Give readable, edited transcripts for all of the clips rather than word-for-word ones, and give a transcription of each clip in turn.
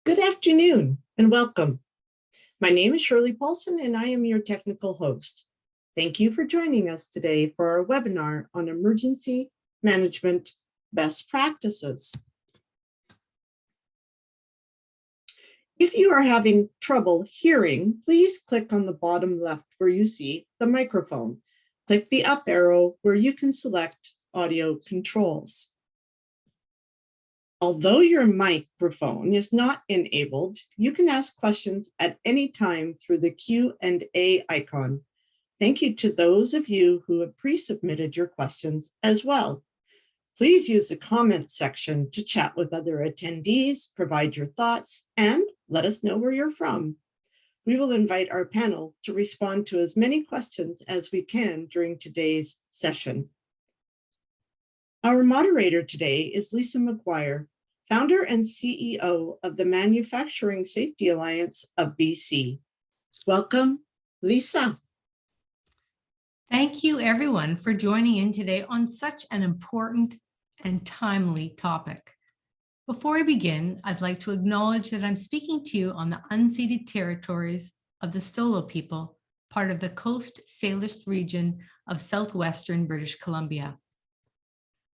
Good afternoon and welcome. My name is Shirley Paulson and I am your technical host. Thank you for joining us today for our webinar on emergency management best practices. If you are having trouble hearing, please click on the bottom left where you see the microphone. Click the up arrow where you can select audio controls. Although your microphone is not enabled, you can ask questions at any time through the Q&A icon. Thank you to those of you who have pre-submitted your questions as well. Please use the comment section to chat with other attendees, provide your thoughts, and let us know where you're from. We will invite our panel to respond to as many questions as we can during today's session. Our moderator today is Lisa McGuire, founder and CEO of the Manufacturing Safety Alliance of BC. Welcome, Lisa. Thank you, everyone, for joining in today on such an important and timely topic. Before I begin, I'd like to acknowledge that I'm speaking to you on the unceded territories of the Stolo people, part of the Coast Salish region of southwestern British Columbia.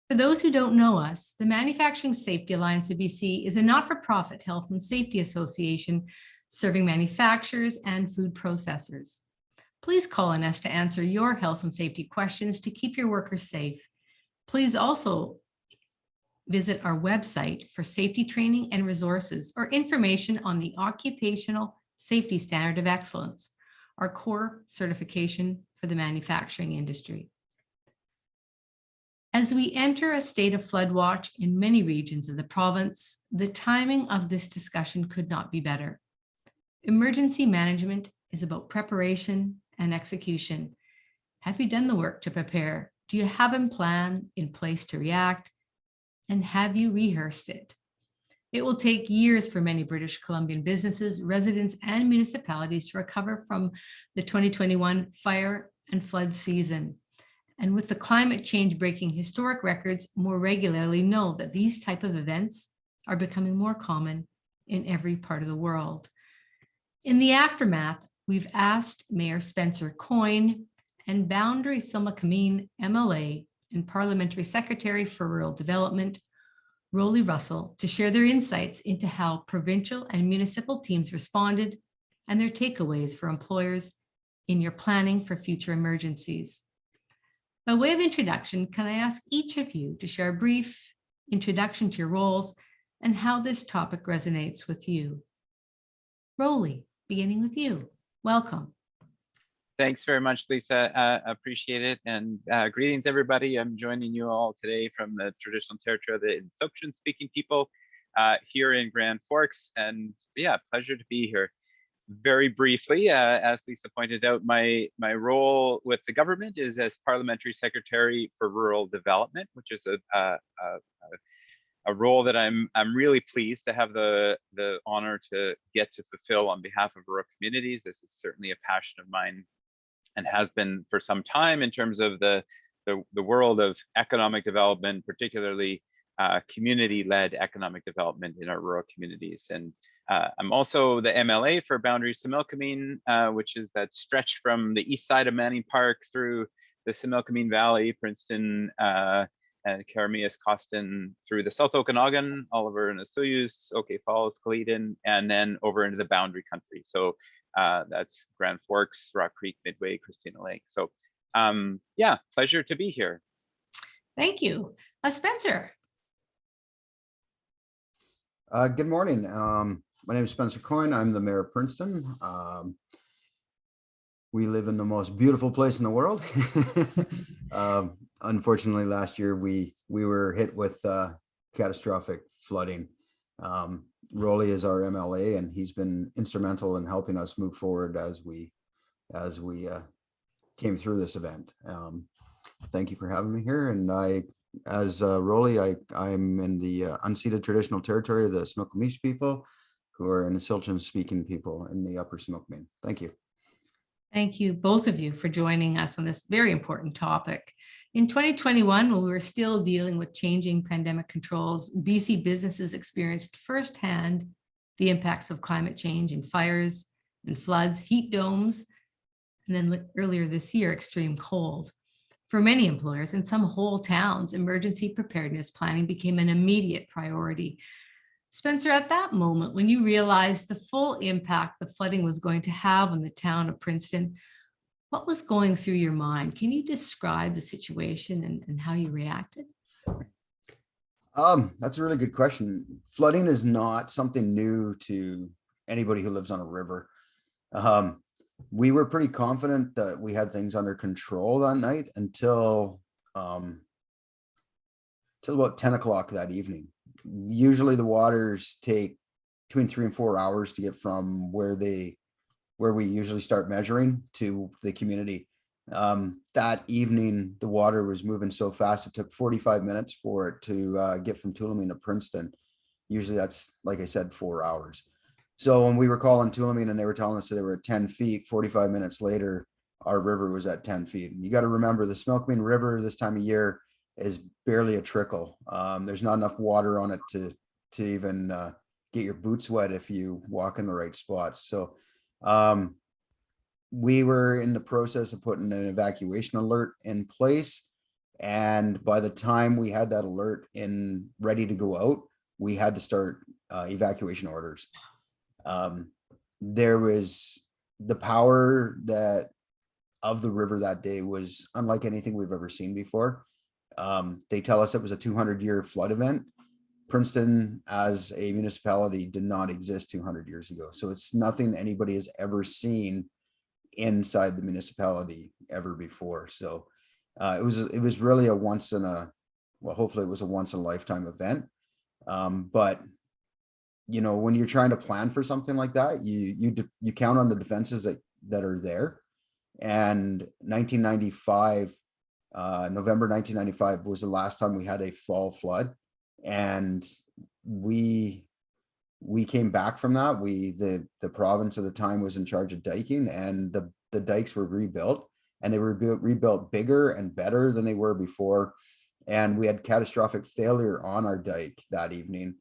For those who don't know us, the Manufacturing Safety Alliance of BC is a not-for-profit health and safety association serving manufacturers and food processors. Please call on us to answer your health and safety questions to keep your workers safe. Please also visit our website for safety training and resources or information on the Occupational Safety Standard of Excellence, our core certification for the manufacturing industry. As we enter a state of flood watch in many regions of the province, the timing of this discussion could not be better. Emergency management is about preparation and execution. Have you done the work to prepare? Do you have a plan in place to react? And have you rehearsed it? It will take years for many British Columbian businesses, residents, and municipalities to recover from the 2021 fire and flood season. And with the climate change breaking historic records more regularly, know that these type of events are becoming more common in every part of the world. In the aftermath, we've asked Mayor Spencer Coyne and Boundary Silmakameen MLA and Parliamentary Secretary for Rural Development, Rolly Russell, to share their insights into how provincial and municipal teams responded and their takeaways for employers in your planning for future emergencies. By way of introduction, can I ask each of you to share a brief introduction to your roles and how this topic resonates with you? Rolly, beginning with you. Welcome. Thanks very much, Lisa. Appreciate it. And greetings, everybody. I'm joining you all today from the traditional territory of the Insukshun-speaking people here in Grand Forks. And yeah, pleasure to be here. Very briefly, as Lisa pointed out, my role with the government is as Parliamentary Secretary for Rural Development, which is a role that I'm really pleased to have the honor to get to fulfill on behalf of rural communities. This is certainly a passion of mine and has been for some time in terms of the world of economic development, particularly community-led economic development in our rural communities. And I'm also the MLA for Boundary Similkameen, which is that stretch from the east side of Manning Park through the Similkameen Valley, Princeton, and Karamias, Costin, through the South Okanagan, Oliver and Asuyus, OK Falls, Kaleden, and then over into the Boundary Country. So that's Grand Forks, Rock Creek, Midway, Christina Lake. So yeah, pleasure to be here. Thank you. Spencer. Good morning. My name is Spencer Coyne. I'm the mayor of Princeton. We live in the most beautiful place in the world. Unfortunately, last year we were hit with catastrophic flooding. Rolly is our MLA, and he's been instrumental in helping us move forward as we came through this event. Thank you for having me here. And as Rolly, I'm in the unceded traditional territory of the Similkameen people, who are an Insilchin-speaking people in the Upper Similkameen. Thank you. Thank you, both of you, for joining us on this very important topic. In 2021, when we were still dealing with changing pandemic controls, BC businesses experienced firsthand the impacts of climate change and fires and floods, heat domes, and then earlier this year, extreme cold. For many employers and some whole towns, emergency preparedness planning became an immediate priority. Spencer, at that moment, when you realized the full impact the flooding was going to have on the town of Princeton, what was going through your mind? Can you describe the situation and how you reacted? That's a really good question. Flooding is not something new to anybody who lives on a river. We were pretty confident that we had things under control that night until about 10 o'clock that evening. Usually the waters take between 3 and 4 hours to get from where we usually start measuring to the community. That evening, the water was moving so fast, it took 45 minutes for it to get from Tulameen to Princeton. Usually that's, like I said, 4 hours. So when we were calling Tulameen and they were telling us that they were at 10 feet, 45 minutes later, our river was at 10 feet. And you got to remember the Smokemean River this time of year is barely a trickle. There's not enough water on it to even get your boots wet if you walk in the right spots. So we were in the process of putting an evacuation alert in place. And by the time we had that alert ready to go out, we had to start evacuation orders. There was the power of the river that day was unlike anything we've ever seen before. They tell us it was a 200-year flood event. Princeton as a municipality did not exist 200 years ago. So it's nothing anybody has ever seen inside the municipality ever before. So it was really hopefully it was a once in a lifetime event. But you know, when you're trying to plan for something like that, you count on the defenses that are there. And 1995, November 1995 was the last time we had a fall flood, and we came back from that. The province at the time was in charge of diking, and the dikes were rebuilt, and they were rebuilt bigger and better than they were before. And we had catastrophic failure on our dike that evening,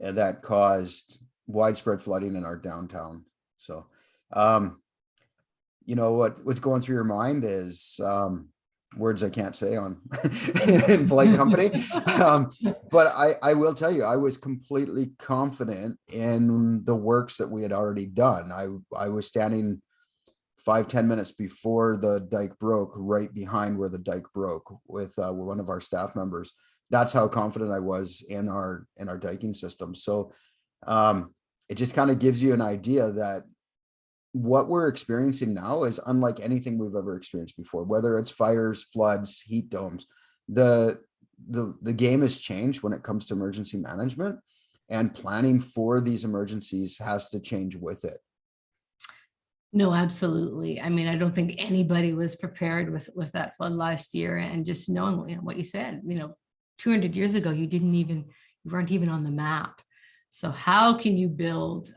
and that caused widespread flooding in our downtown. So, you know, what's going through your mind is words I can't say on in polite company. But I will tell you, I was completely confident in the works that we had already done. I was standing 5-10 minutes before the dike broke, right behind where the dike broke with one of our staff members. That's how confident I was in our diking system. So it just kind of gives you an idea that what we're experiencing now is unlike anything we've ever experienced before, whether it's fires, floods, heat domes. The game has changed when it comes to emergency management, and planning for these emergencies has to change with it. No, absolutely. I mean, I don't think anybody was prepared with that flood last year, and just knowing, you know, what you said, you know, 200 years ago, you weren't even on the map. So how can you build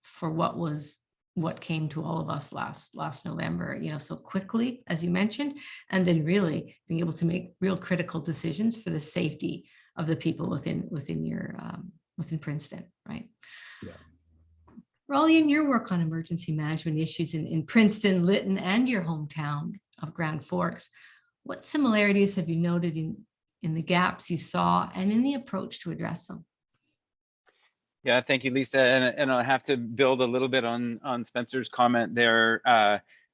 for what came to all of us last November, you know, so quickly, as you mentioned, and then really being able to make real critical decisions for the safety of the people within Princeton, right? Yeah. Raleigh, in your work on emergency management issues in Princeton, Lytton, and your hometown of Grand Forks, what similarities have you noted in the gaps you saw and in the approach to address them? Yeah, thank you, Lisa. And I'll have to build a little bit on Spencer's comment there,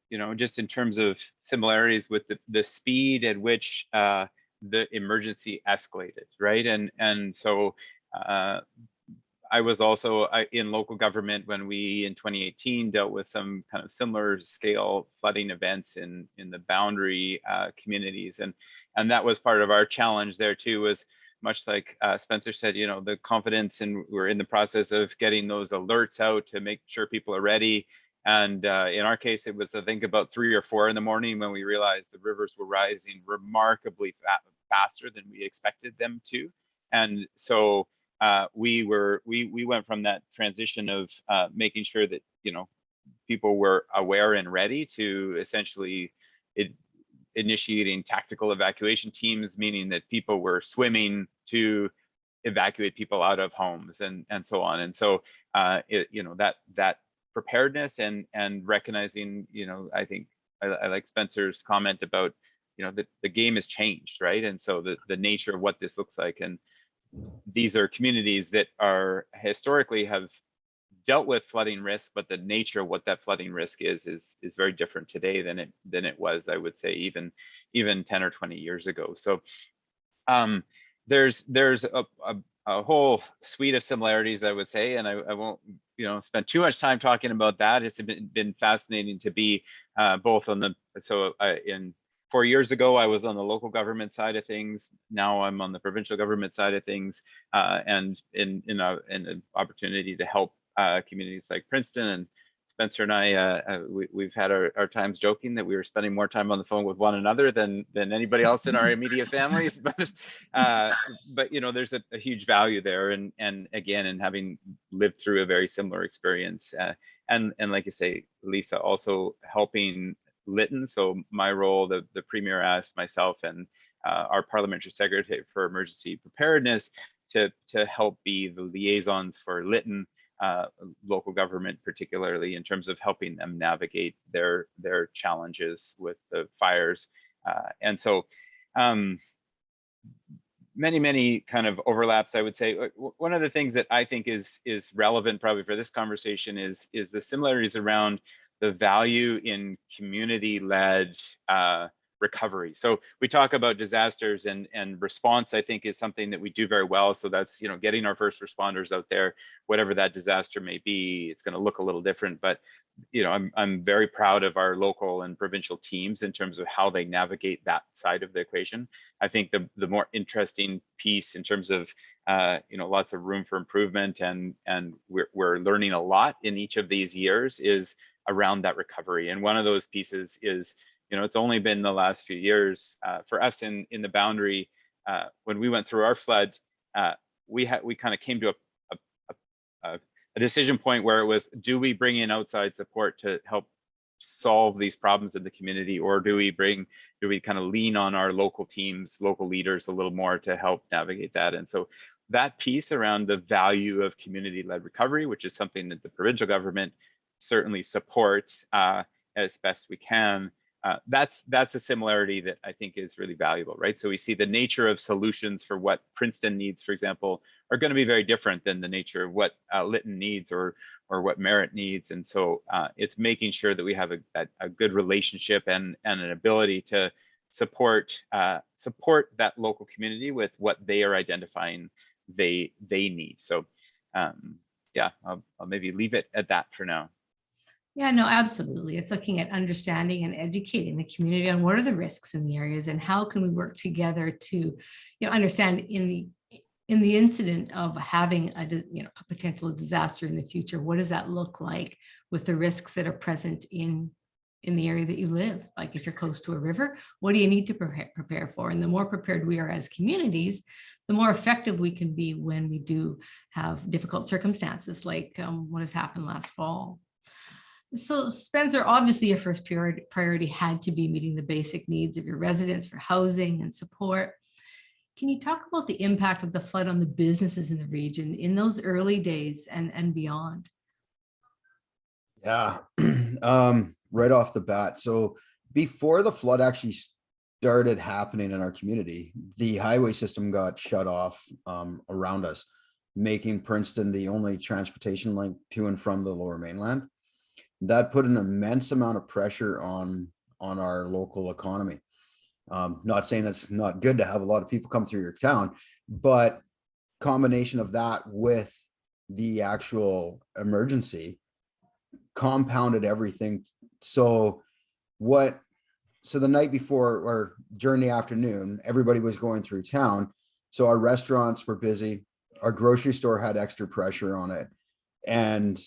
you know, just in terms of similarities with the speed at which the emergency escalated, right? And so I was also in local government when we, in 2018, dealt with some kind of similar scale flooding events in the boundary communities. And that was part of our challenge there too, was much like Spencer said, you know, the confidence, and we're in the process of getting those alerts out to make sure people are ready. And in our case, it was, I think, about 3 or 4 in the morning when we realized the rivers were rising remarkably faster than we expected them to. And so we went from that transition of making sure that, you know, people were aware and ready to essentially initiating tactical evacuation teams, meaning that people were swimming to evacuate people out of homes and so on. And so that preparedness and recognizing, I think I like Spencer's comment about, the game has changed, right? And so the nature of what this looks like, and these are communities that are historically have dealt with flooding risk, but the nature of what that flooding risk is very different today than it was, I would say, even 10 or 20 years ago. So there's a whole suite of similarities, I would say, and I won't spend too much time talking about that. It's been fascinating to be both on the in 4 years ago, I was on the local government side of things. Now I'm on the provincial government side of things, and in an opportunity to help communities like Princeton. And Spencer and I, we've had our times joking that we were spending more time on the phone with one another than anybody else in our immediate families. But there's a huge value there, and again, in having lived through a very similar experience, and like you say, Lisa, also helping Lytton. So my role, the Premier asked myself and our Parliamentary Secretary for Emergency Preparedness to help be the liaisons for Lytton local government, particularly in terms of helping them navigate their challenges with the fires. And so many kind of overlaps, I would say. One of the things that I think is relevant probably for this conversation is the similarities around the value in community-led recovery. So we talk about disasters, and response, I think, is something that we do very well. So that's, getting our first responders out there, whatever that disaster may be. It's going to look a little different, but I'm very proud of our local and provincial teams in terms of how they navigate that side of the equation. I think the more interesting piece in terms of lots of room for improvement, and we're learning a lot in each of these years, is around that recovery. And one of those pieces is, it's only been the last few years for us in the Boundary. When we went through our flood, we kind of came to a decision point where it was, do we bring in outside support to help solve these problems in the community, or do we kind of lean on our local teams, local leaders a little more to help navigate that? And so that piece around the value of community-led recovery, which is something that the provincial government certainly supports as best we can, that's a similarity that I think is really valuable, right? So we see the nature of solutions for what Princeton needs, for example, are going to be very different than the nature of what Lytton needs or what Merritt needs. And so it's making sure that we have a good relationship and an ability to support that local community with what they are identifying they need. So yeah, I'll maybe leave it at that for now. Yeah, no, absolutely. It's looking at understanding and educating the community on what are the risks in the areas, and how can we work together to, understand in the incident of having a potential disaster in the future, what does that look like with the risks that are present in the area that you live? Like if you're close to a river, what do you need to prepare for? And the more prepared we are as communities, the more effective we can be when we do have difficult circumstances like what has happened last fall. So Spencer, obviously your first priority had to be meeting the basic needs of your residents for housing and support. Can you talk about the impact of the flood on the businesses in the region in those early days and beyond? Yeah, right off the bat. So before the flood actually started happening in our community, the highway system got shut off around us, making Princeton the only transportation link to and from the Lower Mainland. That put an immense amount of pressure on our local economy. Not saying it's not good to have a lot of people come through your town, but combination of that with the actual emergency compounded everything. So the night before or during the afternoon, everybody was going through town. So our restaurants were busy. Our grocery store had extra pressure on it. And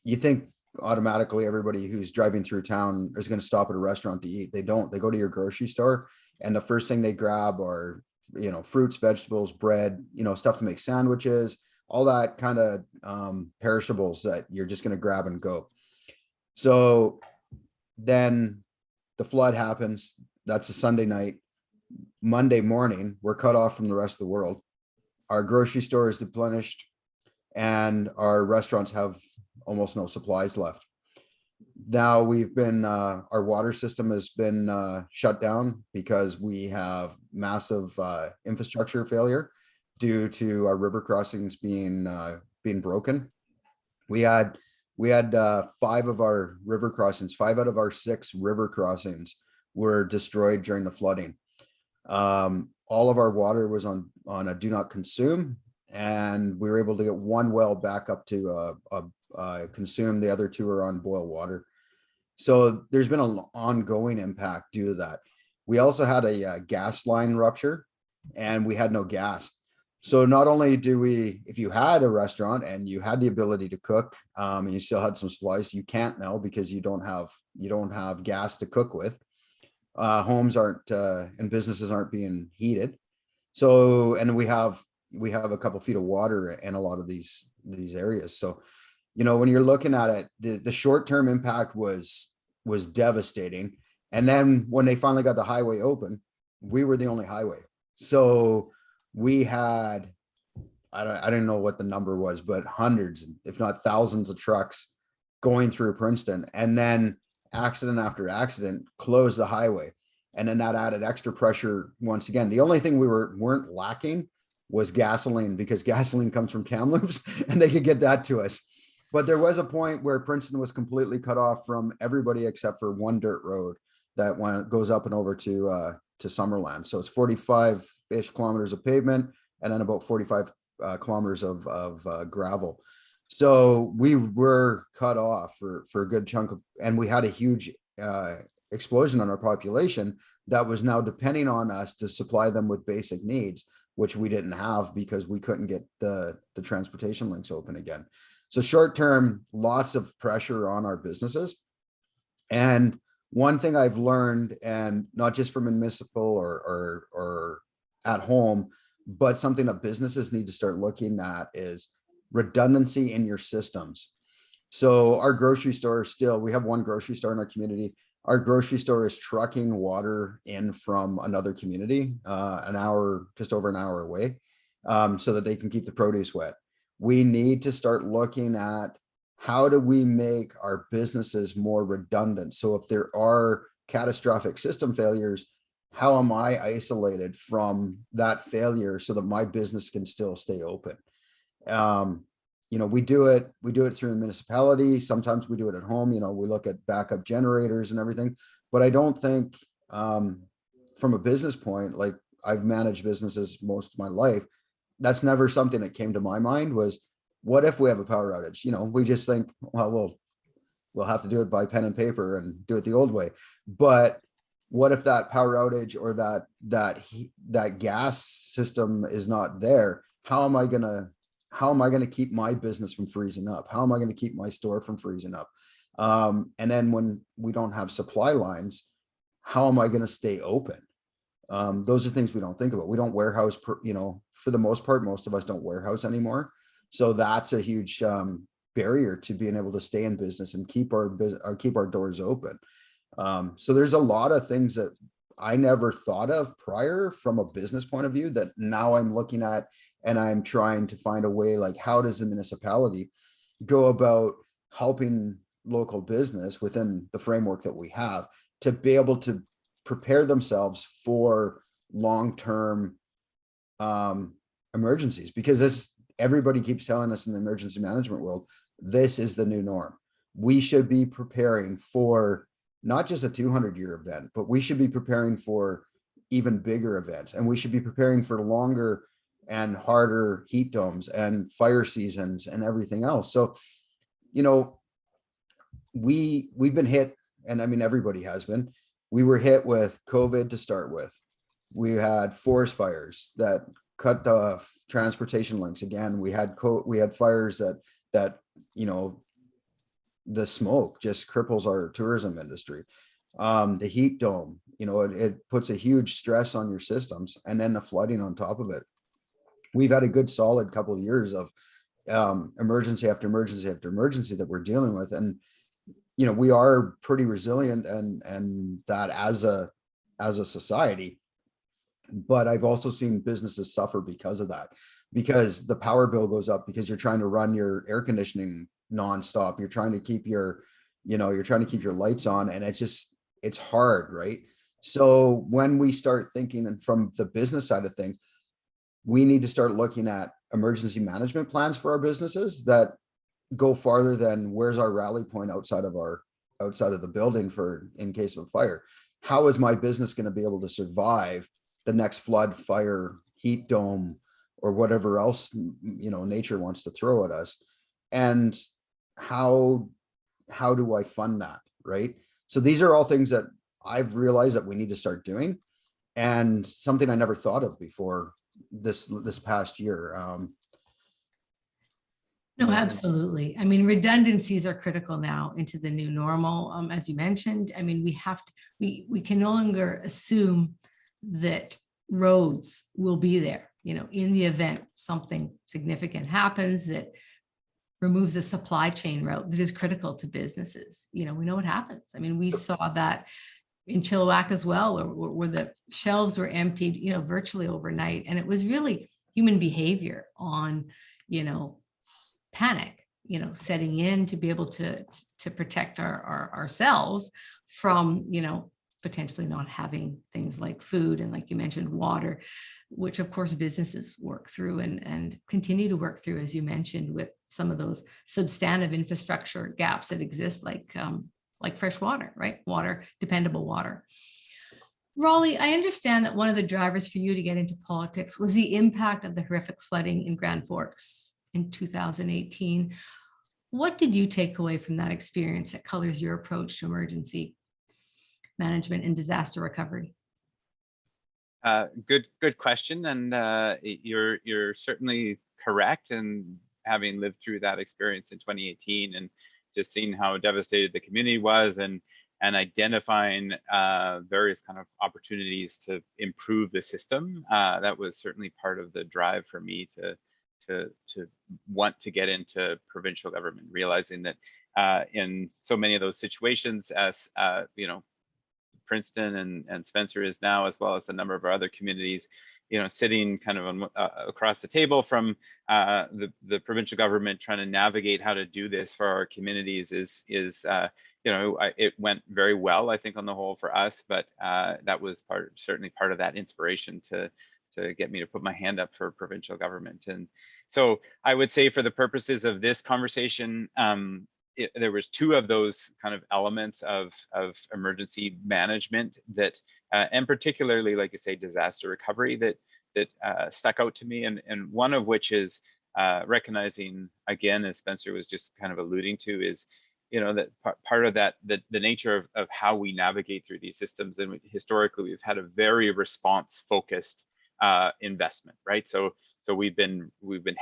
you think automatically everybody who's driving through town is going to stop at a restaurant to eat. They don't. They go to your grocery store, and the first thing they grab are, fruits, vegetables, bread, stuff to make sandwiches, all that kind of perishables that you're just going to grab and go. So then the flood happens. That's a Sunday night. Monday morning, we're cut off from the rest of the world. our grocery store is deplenished, and our restaurants have almost no supplies left. Now we've been, our water system has been shut down because we have massive infrastructure failure due to our river crossings being broken. We had 5 of our river crossings, 5 out of our 6 river crossings were destroyed during the flooding. All of our water was on a do not consume, and we were able to get 1 well back up to consume. The other 2 are on boil water. So there's been an ongoing impact due to that. We also had a gas line rupture, and we had no gas. So not only do we, if you had a restaurant and you had the ability to cook, and you still had some supplies, you can't now because you don't have gas to cook with. Homes aren't and businesses aren't being heated. So, and we have a couple feet of water in a lot of these areas. So, when you're looking at it, the short-term impact was devastating. And then when they finally got the highway open, we were the only highway. So we had, I don't know what the number was, but hundreds, if not thousands of trucks going through Princeton, and then accident after accident closed the highway. And then that added extra pressure once again. The only thing we weren't lacking was gasoline, because gasoline comes from Kamloops and they could get that to us. But there was a point where Princeton was completely cut off from everybody except for one dirt road that goes up and over to Summerland. So it's 45-ish kilometers of pavement and then about 45 kilometers of gravel. So we were cut off for a good chunk of, and we had a huge explosion on our population that was now depending on us to supply them with basic needs, which we didn't have because we couldn't get the transportation links open again. So short term, lots of pressure on our businesses. And one thing I've learned, and not just from municipal or at home, but something that businesses need to start looking at is redundancy in your systems. So our grocery store we have one grocery store in our community. Our grocery store is trucking water in from another community, just over an hour away, so that they can keep the produce wet. We need to start looking at how do we make our businesses more redundant? So if there are catastrophic system failures, how am I isolated from that failure so that my business can still stay open? We do it through the municipality. Sometimes we do it at home. We look at backup generators and everything, but I don't think from a business point, like I've managed businesses most of my life, that's never something that came to my mind was, what if we have a power outage? We just think, well, we'll have to do it by pen and paper and do it the old way. But what if that power outage or that gas system is not there? How am I going to keep my business from freezing up? How am I going to keep my store from freezing up? And then when we don't have supply lines, how am I going to stay open? Those are things we don't think about. We don't warehouse, for the most part, most of us don't warehouse anymore. So that's a huge barrier to being able to stay in business and keep our doors open. So there's a lot of things that I never thought of prior from a business point of view that now I'm looking at, and I'm trying to find a way, like, how does the municipality go about helping local business within the framework that we have to be able to prepare themselves for long-term emergencies? Because everybody keeps telling us in the emergency management world, this is the new norm. We should be preparing for not just a 200-year event, but we should be preparing for even bigger events, and we should be preparing for longer and harder heat domes and fire seasons and everything else. So, we've been hit, and I mean, everybody has been. We were hit with COVID to start with. We had forest fires that cut off transportation links. Again, we had fires that the smoke just cripples our tourism industry. The heat dome, it puts a huge stress on your systems, and then the flooding on top of it. We've had a good solid couple of years of emergency after emergency after emergency that we're dealing with, and we are pretty resilient and that as a society. But I've also seen businesses suffer because of that. because the power bill goes up because you're trying to run your air conditioning nonstop. You're trying to keep your, you're trying to keep your lights on, and it's hard, right? So when we start thinking, and from the business side of things, we need to start looking at emergency management plans for our businesses that go farther than where's our rally point outside of the building for in case of a fire. How is my business going to be able to survive the next flood, fire, heat dome, or whatever else nature wants to throw at us? And how do I fund that, right? So these are all things that I've realized that we need to start doing, and something I never thought of before this past year. No, absolutely. I mean, redundancies are critical now into the new normal. As you mentioned, I mean, we can no longer assume that roads will be there, in the event something significant happens that removes a supply chain route that is critical to businesses. We know what happens. I mean, we saw that in Chilliwack as well, where the shelves were emptied, virtually overnight. And it was really human behavior on, panic, setting in to be able to protect ourselves from, potentially not having things like food and, like you mentioned, water, which of course businesses work through and continue to work through, as you mentioned, with some of those substantive infrastructure gaps that exist, like fresh water, right? Water, dependable water. Raleigh, I understand that one of the drivers for you to get into politics was the impact of the horrific flooding in Grand Forks in 2018. What did you take away from that experience that colors your approach to emergency management and disaster recovery? Good question, and you're certainly correct. And having lived through that experience in 2018 and just seeing how devastated the community was, and identifying various kind of opportunities to improve the system, that was certainly part of the drive for me to want to get into provincial government, realizing that in so many of those situations, as Princeton and Spencer is now, as well as a number of our other communities, sitting kind of on, across the table from the provincial government, trying to navigate how to do this for our communities is it went very well, I think, on the whole for us, but that was certainly part of that inspiration to get me to put my hand up for provincial government. And so I would say, for the purposes of this conversation, there was two of those kind of elements of emergency management that, and particularly, like you say, disaster recovery, that stuck out to me. And one of which is recognizing, again, as Spencer was just kind of alluding to, is that part of that, the nature of how we navigate through these systems. And historically, we've had a very response-focused investment, right? So we've been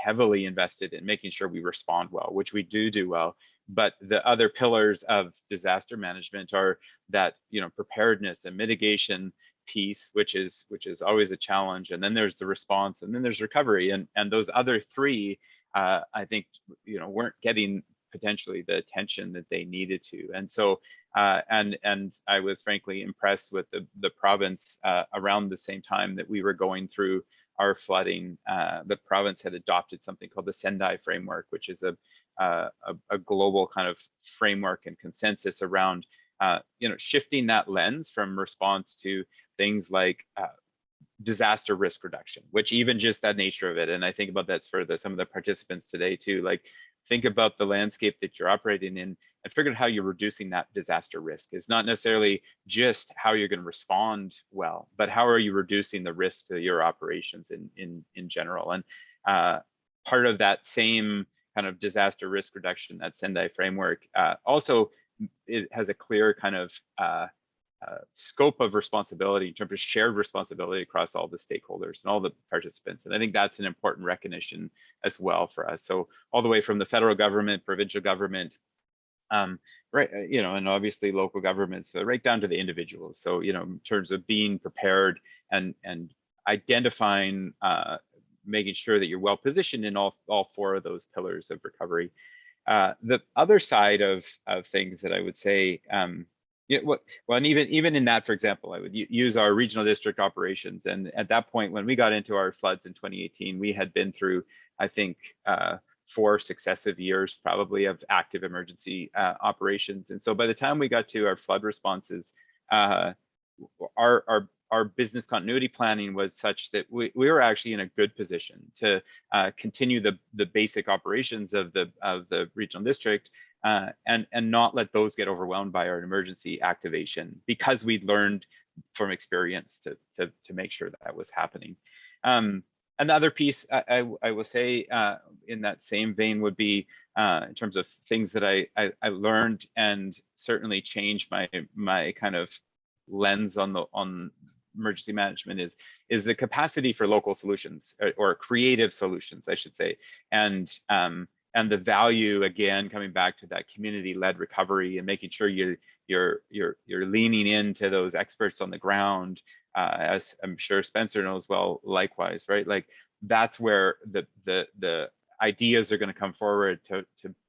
heavily invested in making sure we respond well, which we do well. But the other pillars of disaster management are that preparedness and mitigation piece, which is always a challenge, and then there's the response, and then there's recovery, and those other three, I think, weren't getting potentially the attention that they needed to. And so and I was frankly impressed with the province. Around the same time that we were going through our flooding, the province had adopted something called the Sendai Framework, which is a global kind of framework and consensus around shifting that lens from response to things like disaster risk reduction, which even just that nature of it, and I think about that for some of the participants today too, like, think about the landscape that you're operating in and figure out how you're reducing that disaster risk. It's not necessarily just how you're going to respond well, but how are you reducing the risk to your operations in general. And part of that same kind of disaster risk reduction, that Sendai framework, also has a clear kind of scope of responsibility in terms of shared responsibility across all the stakeholders and all the participants. And I think that's an important recognition as well for us. So all the way from the federal government, provincial government, right, and obviously local governments, right down to the individuals. So, in terms of being prepared and identifying, making sure that you're well positioned in all four of those pillars of recovery. The other side of things that I would say, Yeah, well, and even in that, for example, I would use our regional district operations. And at that point, when we got into our floods in 2018, we had been through, I think, 4 successive years probably of active emergency operations. And so by the time we got to our flood responses, our business continuity planning was such that we were actually in a good position to continue the basic operations of the regional district, and not let those get overwhelmed by our emergency activation, because we'd learned from experience to make sure that was happening. Another piece I will say in that same vein would be in terms of things that I learned and certainly changed my kind of lens on emergency management is the capacity for local solutions, or creative solutions, I should say, and the value, again, coming back to that community-led recovery and making sure you're leaning into those experts on the ground, as I'm sure Spencer knows well, likewise, right? Like that's where the ideas are going to come forward to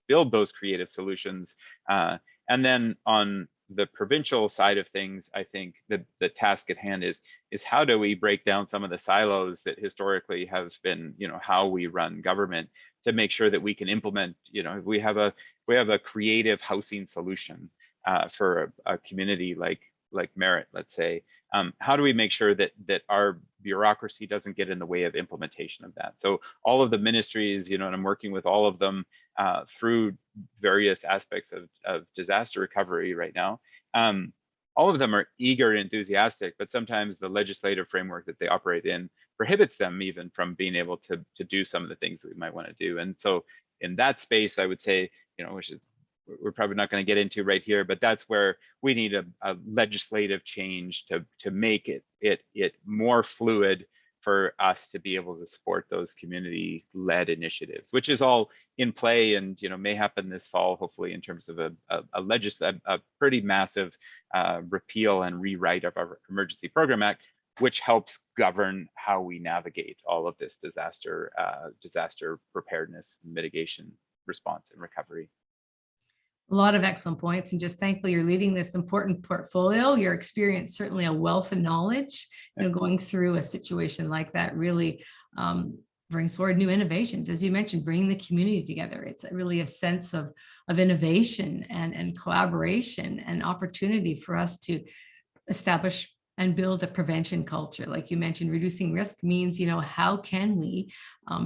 build those creative solutions, and then on the provincial side of things, I think the task at hand is how do we break down some of the silos that historically have been, how we run government, to make sure that we can implement, if we have a creative housing solution for a community like Merritt, let's say, how do we make sure that our bureaucracy doesn't get in the way of implementation of that? So all of the ministries, and I'm working with all of them through various aspects of disaster recovery right now. All of them are eager and enthusiastic, but sometimes the legislative framework that they operate in prohibits them even from being able to do some of the things that we might want to do. And so in that space, I would say, which is, we're probably not going to get into right here, but that's where we need a legislative change to make it more fluid for us to be able to support those community-led initiatives, which is all in play and may happen this fall, hopefully, in terms of a pretty massive repeal and rewrite of our Emergency Program Act, which helps govern how we navigate all of this disaster preparedness, mitigation, response, and recovery. A lot of excellent points, and just thankful you're leading this important portfolio. Your experience, certainly a wealth of knowledge, going through a situation like that really brings forward new innovations. As you mentioned, bringing the community together. It's really a sense of innovation and collaboration and opportunity for us to establish and build a prevention culture. Like you mentioned, reducing risk means, how can we,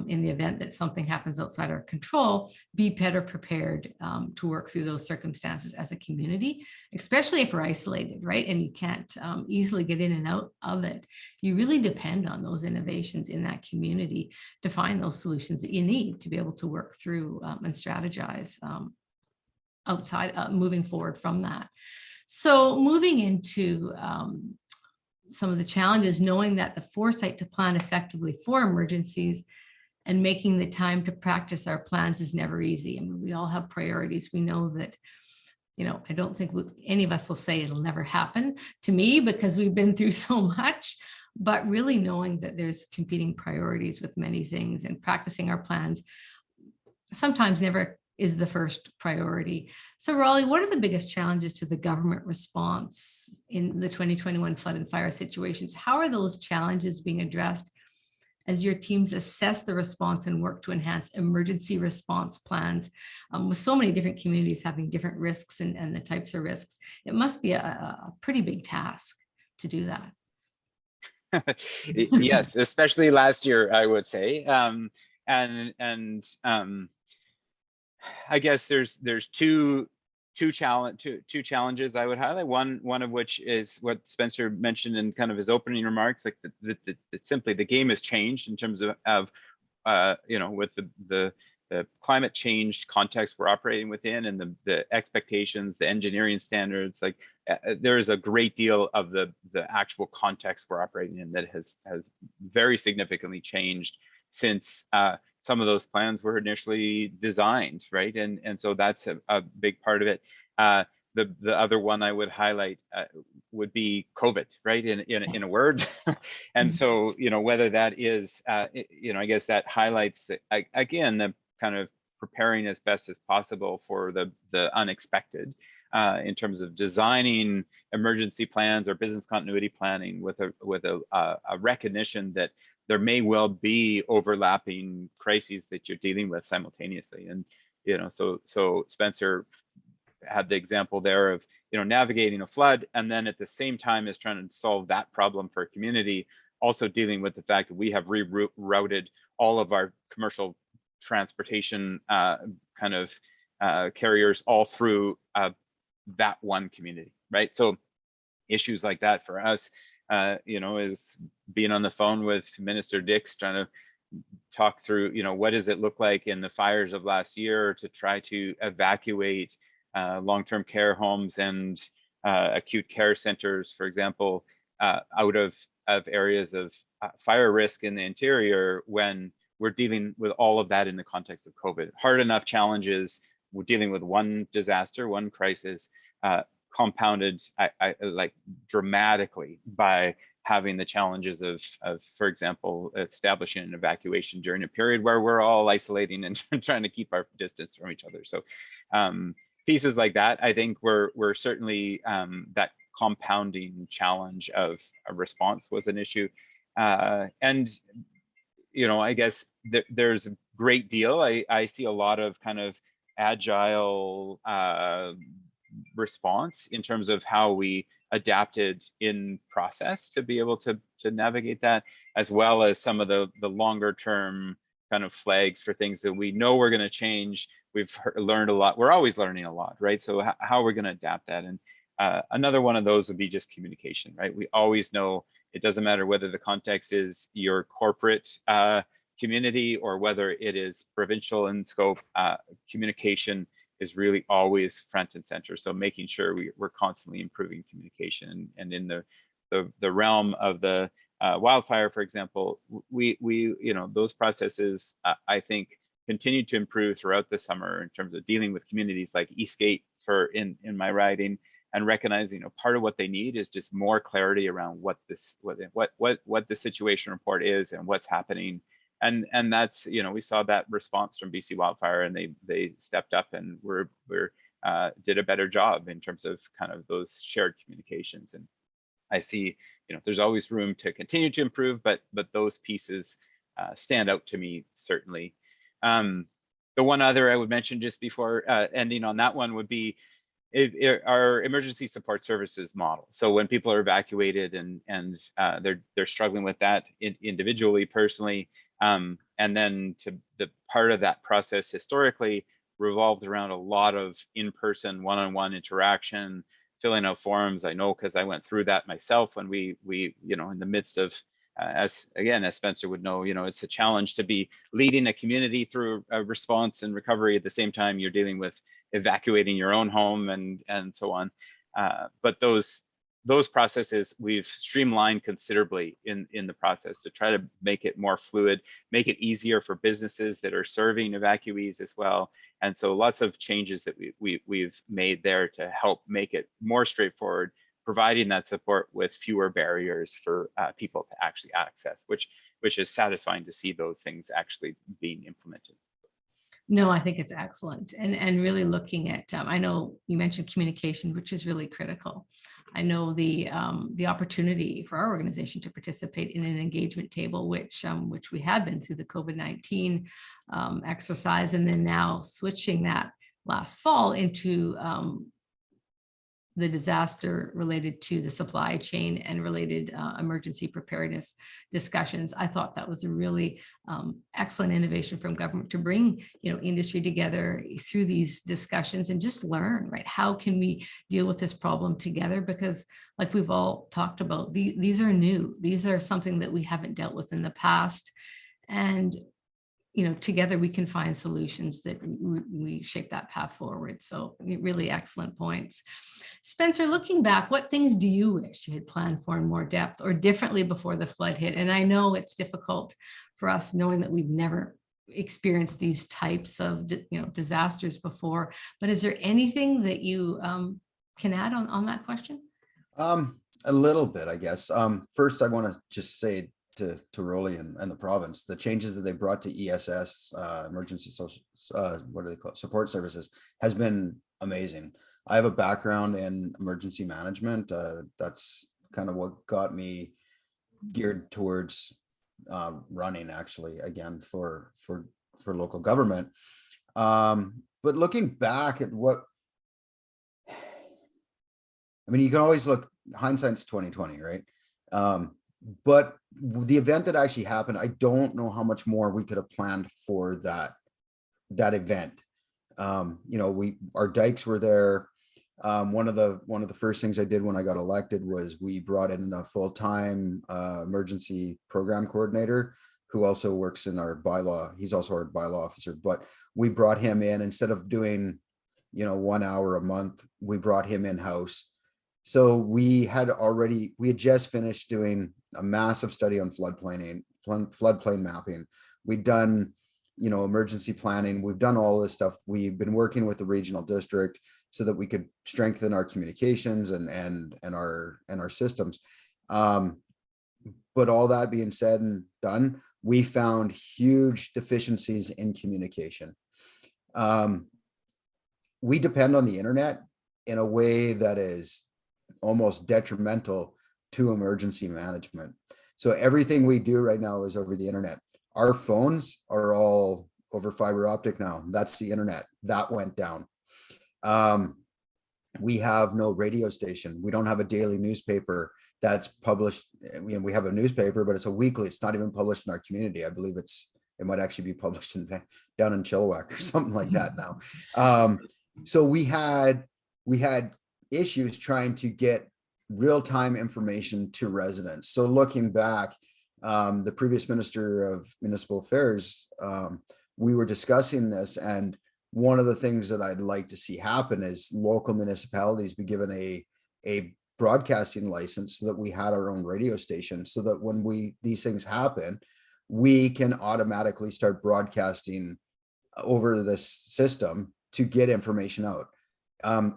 in the event that something happens outside our control, be better prepared to work through those circumstances as a community, especially if we're isolated, right? And you can't easily get in and out of it. You really depend on those innovations in that community to find those solutions that you need to be able to work through and strategize moving forward from that. So moving into some of the challenges, knowing that the foresight to plan effectively for emergencies and making the time to practice our plans is never easy. I mean, we all have priorities. We know that, I don't think any of us will say it'll never happen to me because we've been through so much, but really knowing that there's competing priorities with many things, and practicing our plans sometimes never is the first priority. So Raleigh, what are the biggest challenges to the government response in the 2021 flood and fire situations? How are those challenges being addressed as your teams assess the response and work to enhance emergency response plans with so many different communities having different risks and the types of risks? It must be a pretty big task to do that. Yes, especially last year, I would say. I guess there's two challenges I would highlight. One of which is what Spencer mentioned in kind of his opening remarks, like simply the game has changed in terms of with the climate change context we're operating within, and the expectations, the engineering standards. Like there is a great deal of the actual context we're operating in that has very significantly changed since some of those plans were initially designed, right? And so that's a big part of it. The other one I would highlight would be COVID, right? In a word. And so, whether that is, I guess that highlights again, the kind of preparing as best as possible for the unexpected. in terms of designing emergency plans or business continuity planning with a recognition that there may well be overlapping crises that you're dealing with simultaneously. And so Spencer had the example there of navigating a flood, and then at the same time as trying to solve that problem for a community, also dealing with the fact that we have rerouted all of our commercial transportation carriers all through that one community, right? So issues like that for us, is being on the phone with Minister Dix, trying to talk through, what does it look like in the fires of last year to try to evacuate long-term care homes and acute care centers, for example, out of areas of fire risk in the interior, when we're dealing with all of that in the context of COVID. Hard enough challenges, we're dealing with one disaster, one crisis, compounded like dramatically by having the challenges of, for example, establishing an evacuation during a period where we're all isolating and trying to keep our distance from each other. So pieces like that, I think we're certainly that compounding challenge of a response was an issue. And, I guess there's a great deal. I see a lot of kind of agile response in terms of how we adapted in process to be able to navigate that, as well as some of the longer term kind of flags for things that we know we're going to change. We've learned a lot. We're always learning a lot, right? So how are we going to adapt that? And another one of those would be just communication, right? We always know it doesn't matter whether the context is your corporate community or whether it is provincial in scope, communication is really always front and center. So making sure we're constantly improving communication. And in the realm of the wildfire, for example, we those processes, I think, continued to improve throughout the summer in terms of dealing with communities like Eastgate in my riding, and recognizing part of what they need is just more clarity around what the situation report is and what's happening. And that's, we saw that response from BC Wildfire, and they stepped up and did a better job in terms of kind of those shared communications. And I see, there's always room to continue to improve, but those pieces stand out to me, certainly. The one other I would mention just before ending on that one would be our emergency support services model. So when people are evacuated and they're struggling with that individually, personally, and then to the part of that process historically revolved around a lot of in-person one-on-one interaction, filling out forms. I know because I went through that myself when we in the midst of as Spencer would know, it's a challenge to be leading a community through a response and recovery at the same time you're dealing with evacuating your own home and so on. But those processes we've streamlined considerably in the process to try to make it more fluid, make it easier for businesses that are serving evacuees as well. And so lots of changes that we've made there to help make it more straightforward, providing that support with fewer barriers for people to actually access, which is satisfying to see those things actually being implemented. No, I think it's excellent. And really looking at, I know you mentioned communication, which is really critical. I know the opportunity for our organization to participate in an engagement table, which we have been through the COVID-19 exercise, and then now switching that last fall into the disaster related to the supply chain and related emergency preparedness discussions. I thought that was a really excellent innovation from government to bring industry together through these discussions and just learn, right? How can we deal with this problem together? Because like we've all talked about, these are new. These are something that we haven't dealt with in the past. And together we can find solutions that we shape that path forward. So really excellent points. Spencer, looking back, what things do you wish you had planned for in more depth or differently before the flood hit? And I know it's difficult for us knowing that we've never experienced these types of disasters before, but is there anything that you can add on that question? A little bit, I guess. First, I want to just say to Rolly and the province, the changes that they brought to ESS, emergency social, what do they call it, support services, has been amazing. I have a background in emergency management. That's kind of what got me geared towards running, actually, again, for local government. But looking back at what, I mean, you can always look, hindsight's 2020, right? But the event that actually happened, I don't know how much more we could have planned for that event. Our dikes were there. One of the first things I did when I got elected was we brought in a full-time emergency program coordinator who also works in our bylaw. He's also our bylaw officer, but we brought him in instead of doing, 1 hour a month, we brought him in-house. So we had just finished doing a massive study on floodplain mapping. We'd done, emergency planning. We've done all this stuff. We've been working with the regional district so that we could strengthen our communications and our systems. But all that being said and done, we found huge deficiencies in communication. We depend on the internet in a way that is almost detrimental to emergency management. So everything we do right now is over the internet. Our phones are all over fiber optic now. That's the internet. That went down. We have no radio station. We don't have a daily newspaper that's published. We have a newspaper, but it's a weekly. It's not even published in our community. I believe it might actually be published down in Chilliwack or something like that now. So we had issues trying to get real-time information to residents. So looking back, the previous Minister of Municipal Affairs, we were discussing this, and one of the things that I'd like to see happen is local municipalities be given a broadcasting license so that we had our own radio station, so that when these things happen, we can automatically start broadcasting over this system to get information out.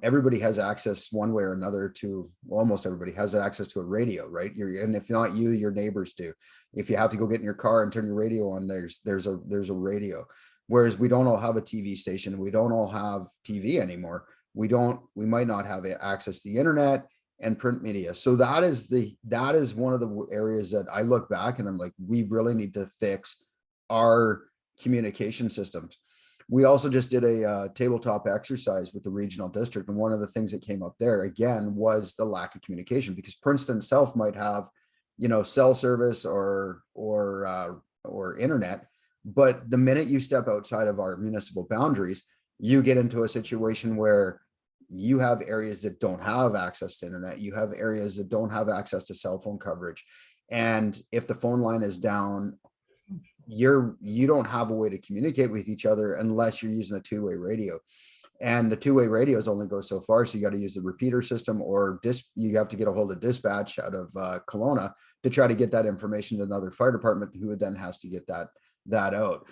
Everybody has access one way or another to, almost everybody has access to a radio, right? And if not you, your neighbors do. If you have to go get in your car and turn your radio on, there's a radio. Whereas we don't all have a TV station. We don't all have TV anymore. We might not have access to the internet and print media. So that is one of the areas that I look back and I'm like, we really need to fix our communication systems. We also just did a tabletop exercise with the regional district. And one of the things that came up there again was the lack of communication, because Princeton itself might have, cell service or internet. But the minute you step outside of our municipal boundaries, you get into a situation where you have areas that don't have access to internet. You have areas that don't have access to cell phone coverage. And if the phone line is down, you don't have a way to communicate with each other unless you're using a two-way radio. And the two-way radios only go so far. So you got to use the repeater system, or you have to get a hold of dispatch out of Kelowna to try to get that information to another fire department, who then has to get that out.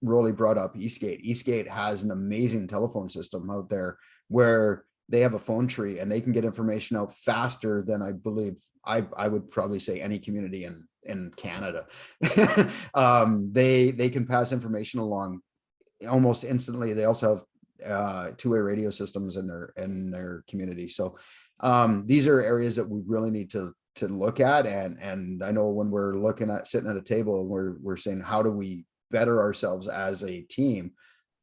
Rolly brought up Eastgate. Eastgate has an amazing telephone system out there where they have a phone tree and they can get information out faster than I believe I would probably say any community in Canada. They can pass information along almost instantly. They also have two-way radio systems in their community. So these are areas that we really need to look at. And I know when we're looking at sitting at a table and we're saying, how do we better ourselves as a team?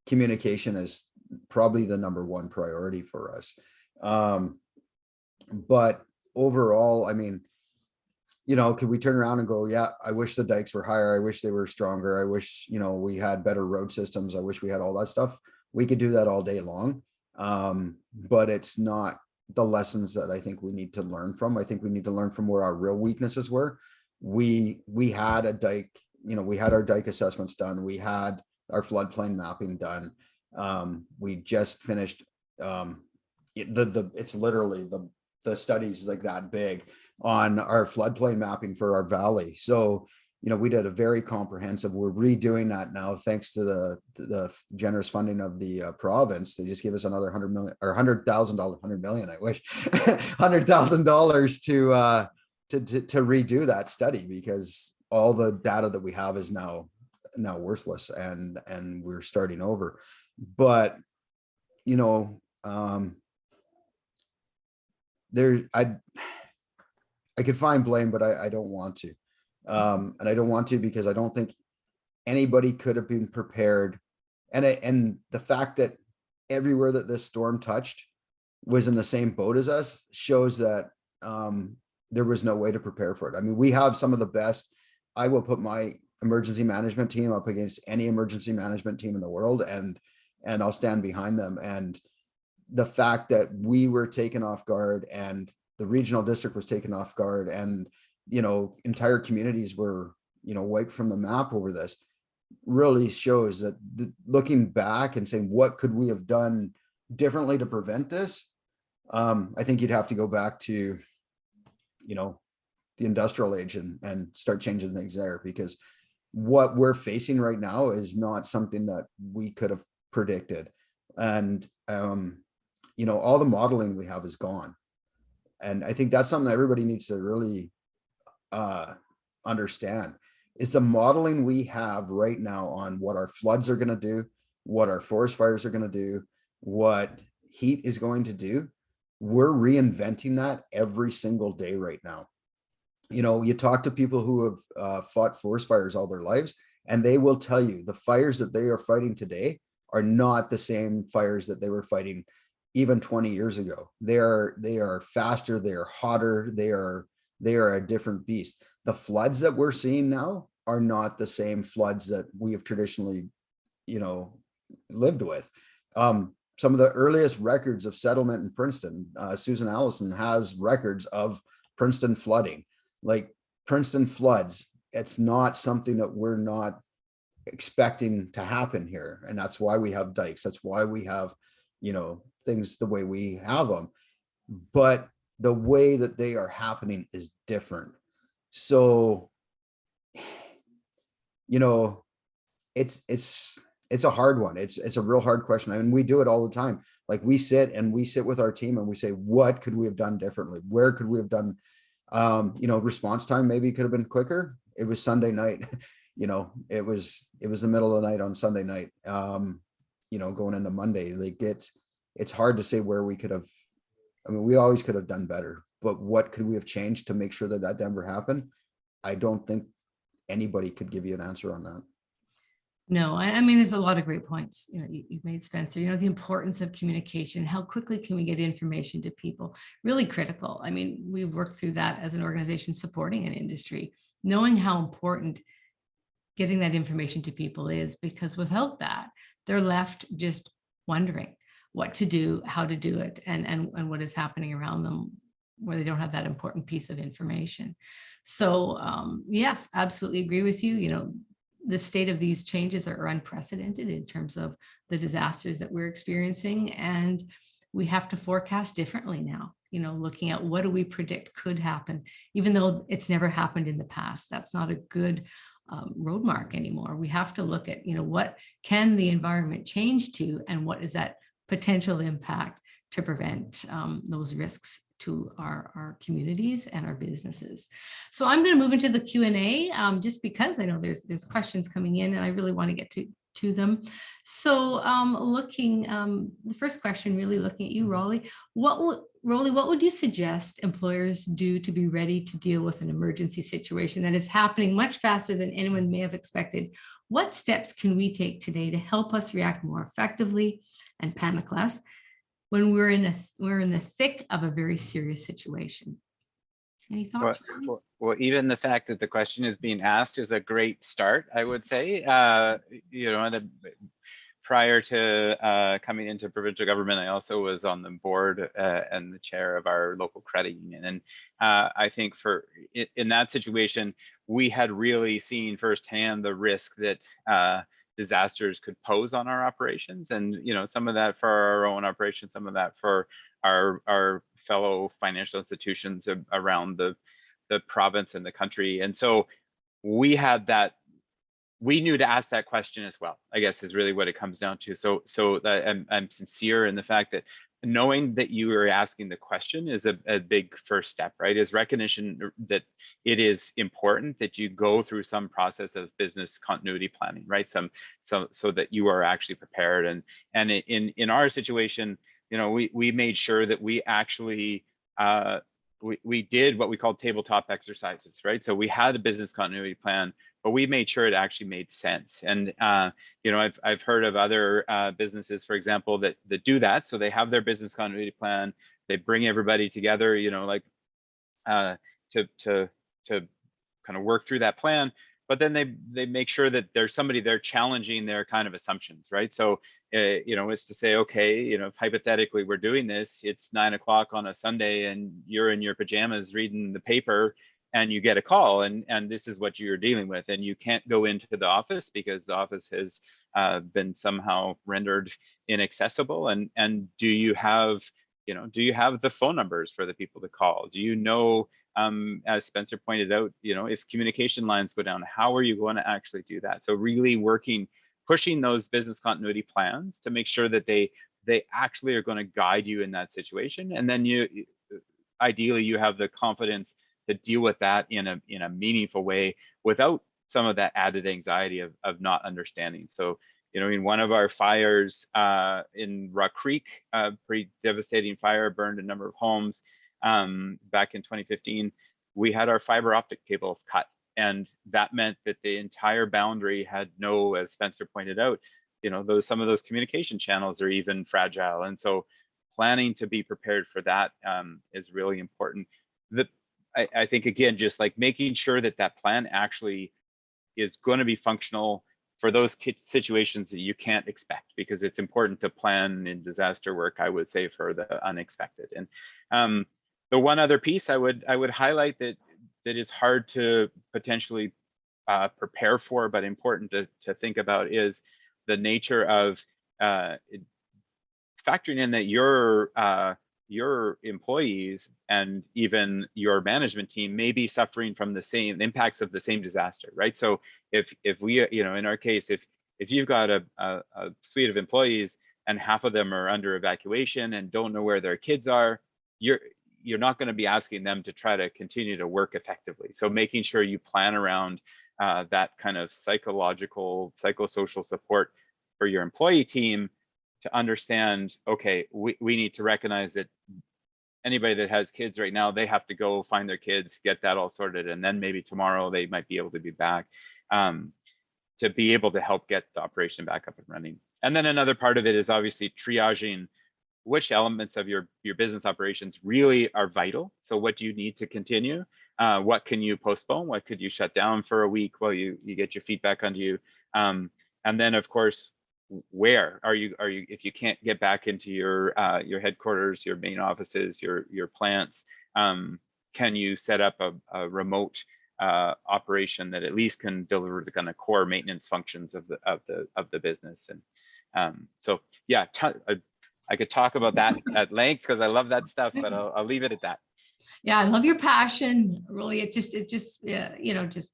Communication is probably the number one priority for us. But overall, I mean, could we turn around and go, yeah, I wish the dikes were higher. I wish they were stronger. I wish, we had better road systems. I wish we had all that stuff. We could do that all day long. But it's not the lessons that I think we need to learn from. I think we need to learn from where our real weaknesses were. We had a dike, we had our dike assessments done. We had our floodplain mapping done. We just finished it's literally the studies like that big on our floodplain mapping for our valley. So, we did a very comprehensive, we're redoing that now, thanks to the generous funding of the province. They just give us another $100 million or $100,000, $100 million, I wish, $100,000 to redo that study, because all the data that we have is now worthless, and we're starting over. But there, I could find blame, but I don't want to. And I don't want to because I don't think anybody could have been prepared. And the fact that everywhere that this storm touched was in the same boat as us shows that there was no way to prepare for it. I mean, we have some of the best. I will put my emergency management team up against any emergency management team in the world, and I'll stand behind them. And the fact that we were taken off guard and the regional district was taken off guard, and entire communities were wiped from the map over this, really shows that looking back and saying what could we have done differently to prevent this, I think you'd have to go back to the industrial age and start changing things there, because what we're facing right now is not something that we could have predicted. And all the modeling we have is gone, and I think that's something that everybody needs to really understand, is the modeling we have right now on what our floods are going to do, what our forest fires are going to do, what heat is going to do. We're reinventing that every single day right now. You talk to people who have fought forest fires all their lives, and they will tell you the fires that they are fighting today are not the same fires that they were fighting even 20 years ago. They are faster, they are hotter, they are a different beast. The floods that we're seeing now are not the same floods that we have traditionally, lived with. Some of the earliest records of settlement in Princeton, Susan Allison has records of Princeton flooding. Like Princeton floods, it's not something that we're not expecting to happen here. And that's why we have dikes. That's why we have, things the way we have them. But the way that they are happening is different. So, it's a hard one. It's a real hard question. I mean, we do it all the time. Like we sit with our team and we say, what could we have done differently? Where could we have done, response time maybe could have been quicker. It was Sunday night. It was the middle of the night on Sunday night, going into Monday. It's hard to say where we could have. I mean, we always could have done better, but what could we have changed to make sure that never happened? I don't think anybody could give you an answer on that. No, I mean, there's a lot of great points, you've made, Spencer, the importance of communication, how quickly can we get information to people, really critical. I mean, we've worked through that as an organization supporting an industry, knowing how important getting that information to people is, because without that, they're left just wondering what to do, how to do it, and what is happening around them where they don't have that important piece of information. So yes, absolutely agree with you. The state of these changes are unprecedented in terms of the disasters that we're experiencing, and we have to forecast differently now, looking at what do we predict could happen, even though it's never happened in the past. That's not a good road mark anymore. We have to look at, what can the environment change to, and what is that potential impact to prevent those risks to our communities and our businesses. So I'm going to move into the Q&A just because I know there's questions coming in and I really want to get to them. So the first question, really looking at you, Rolly, what would you suggest employers do to be ready to deal with an emergency situation that is happening much faster than anyone may have expected? What steps can we take today to help us react more effectively and panic less when we're in the thick of a very serious situation? Any thoughts? Well, even the fact that the question is being asked is a great start, I would say. Prior to coming into provincial government, I also was on the board and the chair of our local credit union. And I think in that situation, we had really seen firsthand the risk that disasters could pose on our operations, and some of that for our own operations, some of that for our fellow financial institutions around the province and the country. And so we knew to ask that question as well, I guess, is really what it comes down to. So that I'm sincere in the fact that knowing that you are asking the question is a big first step, right? Is recognition that it is important that you go through some process of business continuity planning, right? So that you are actually prepared. And in our situation, we made sure that we actually we did what we called tabletop exercises, right? So we had a business continuity plan, but we made sure it actually made sense. And I've heard of other businesses, for example, that do that. So they have their business continuity plan, they bring everybody together, to kind of work through that plan, but then they make sure that there's somebody there challenging their kind of assumptions, right? So it's to say, okay, if hypothetically we're doing this, it's 9 o'clock on a Sunday and you're in your pajamas reading the paper and you get a call, and this is what you're dealing with, and you can't go into the office because the office has been somehow rendered inaccessible. And do you have the phone numbers for the people to call? Do you know, as Spencer pointed out, if communication lines go down, how are you going to actually do that? So really pushing those business continuity plans to make sure that they actually are going to guide you in that situation. And then ideally you have the confidence to deal with that in a meaningful way without some of that added anxiety of not understanding. So, in one of our fires in Rock Creek, pretty devastating fire, burned a number of homes back in 2015, we had our fiber optic cables cut. And that meant that the entire boundary had no, as Spencer pointed out, some of those communication channels are even fragile. And so planning to be prepared for that is really important. I think, again, just like making sure that plan actually is going to be functional for those situations that you can't expect, because it's important to plan in disaster work, I would say, for the unexpected. And the one other piece I would highlight that is hard to potentially prepare for, but important to think about, is the nature of factoring in that your employees and even your management team may be suffering from the same impacts of the same disaster, right? So if we, in our case, if you've got a suite of employees and half of them are under evacuation and don't know where their kids are, you're not going to be asking them to try to continue to work effectively. So making sure you plan around that kind of psychosocial support for your employee team, to understand, okay, we need to recognize that anybody that has kids right now, they have to go find their kids, get that all sorted, and then maybe tomorrow they might be able to be back, to be able to help get the operation back up and running. And then another part of it is obviously triaging which elements of your business operations really are vital. So what do you need to continue? What can you postpone? What could you shut down for a week while you get your feedback onto you? And then, of course, where are you if you can't get back into your headquarters, your main offices, your plants, can you set up a remote operation that at least can deliver the kind of core maintenance functions of the business? And so yeah, I could talk about that at length because I love that stuff, but I'll leave it at that. Yeah, I love your passion. Really, it just just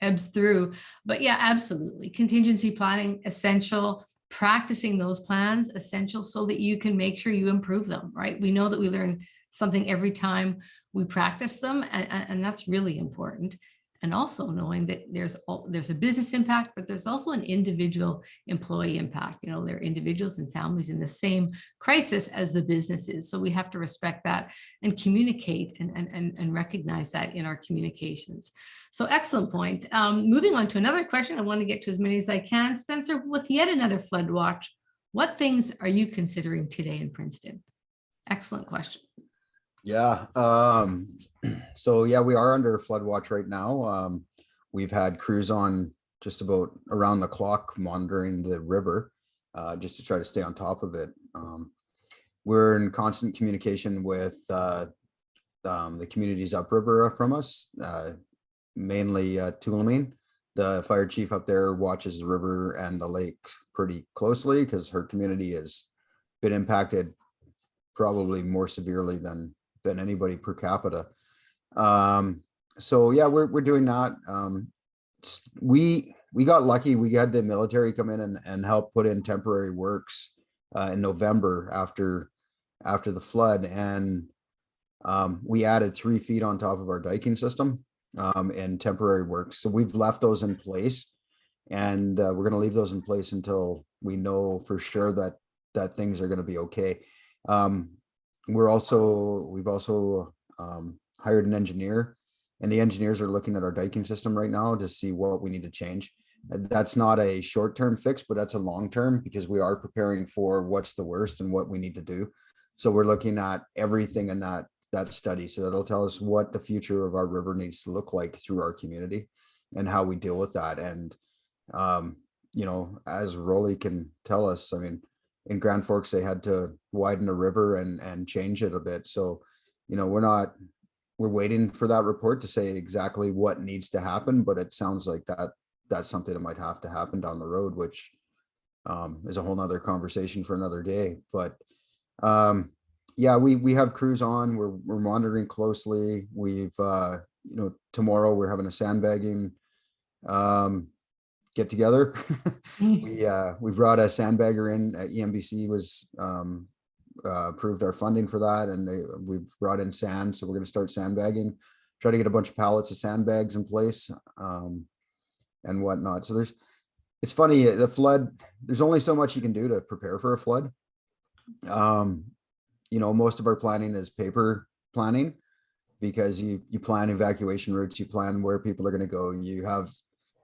ebbs through. But yeah, absolutely. Contingency planning, essential. Practicing those plans, essential, so that you can make sure you improve them, right? We know that we learn something every time we practice them, and that's really important. And also knowing that there's a business impact, but there's also an individual employee impact. There are individuals and families in the same crisis as the business is. So we have to respect that and communicate and recognize that in our communications. So excellent point. Moving on to another question. I want to get to as many as I can. Spencer, with yet another flood watch, what things are you considering today in Princeton? Excellent question. Yeah. So yeah, we are under flood watch right now. We've had crews on just about around the clock monitoring the river, just to try to stay on top of it. We're in constant communication with the communities upriver from us, mainly Tulameen. The fire chief up there watches the river and the lake pretty closely because her community has been impacted probably more severely than anybody per capita. So yeah, we're doing that. We got lucky. We had the military come in and help put in temporary works in November after the flood, and we added 3 feet on top of our diking system and temporary works. So we've left those in place, and we're going to leave those in place until we know for sure that things are going to be okay. We've also hired an engineer, and the engineers are looking at our diking system right now to see what we need to change. That's not a short-term fix, but that's a long-term, because we are preparing for what's the worst and what we need to do. So we're looking at everything in that study. So that'll tell us what the future of our river needs to look like through our community and how we deal with that. And, as Rolly can tell us, I mean, in Grand Forks, they had to widen the river and change it a bit. So, we're waiting for that report to say exactly what needs to happen, but it sounds like that's something that might have to happen down the road, which is a whole nother conversation for another day. But yeah, we have crews on, we're monitoring closely. We've tomorrow we're having a sandbagging get together. We brought a sandbagger in. EMBC was approved our funding for that, and we've brought in sand, so we're going to start sandbagging, try to get a bunch of pallets of sandbags in place and whatnot. So it's funny, the flood, there's only so much you can do to prepare for a flood. Most of our planning is paper planning, because you plan evacuation routes, you plan where people are going to go, you have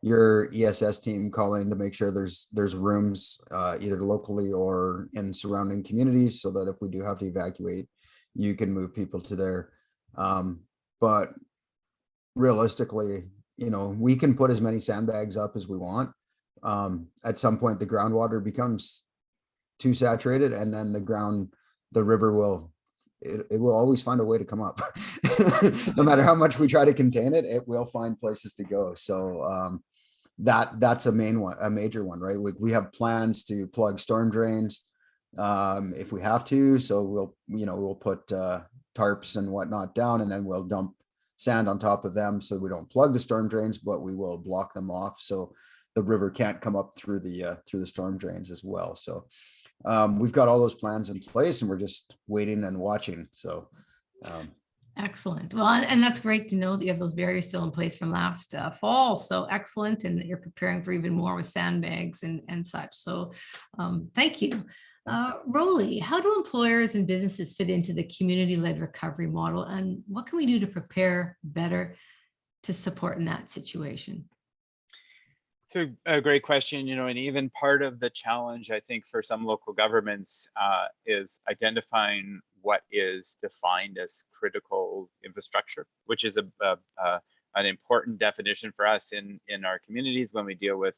your ESS team call in to make sure there's rooms either locally or in surrounding communities, so that if we do have to evacuate, you can move people to there. But realistically, we can put as many sandbags up as we want. At some point, the groundwater becomes too saturated, and then the river will always find a way to come up. No matter how much we try to contain it, it will find places to go. So that's a major one, right? We have plans to plug storm drains if we have to. So we'll put tarps and whatnot down, and then we'll dump sand on top of them, so we don't plug the storm drains, but we will block them off so the river can't come up through the storm drains as well. So we've got all those plans in place, and we're just waiting and watching. So excellent. Well, and that's great to know that you have those barriers still in place from last fall. So excellent. And that you're preparing for even more with sandbags and such. So thank you. Rolly, how do employers and businesses fit into the community-led recovery model, and what can we do to prepare better to support in that situation? So a great question, and even part of the challenge, I think, for some local governments is identifying what is defined as critical infrastructure, which is an important definition for us in our communities when we deal with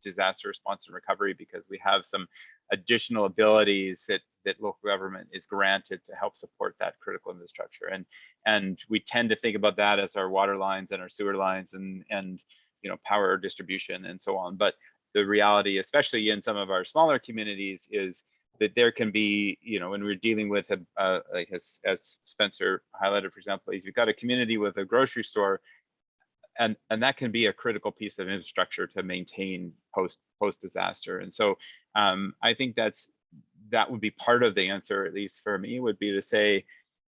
disaster response and recovery, because we have some additional abilities that local government is granted to help support that critical infrastructure. And we tend to think about that as our water lines and our sewer lines and power distribution and so on. But the reality, especially in some of our smaller communities, is that there can be, when we're dealing with like as Spencer highlighted, for example, if you've got a community with a grocery store, and that can be a critical piece of infrastructure to maintain post disaster. And so I think that would be part of the answer, at least for me, would be to say,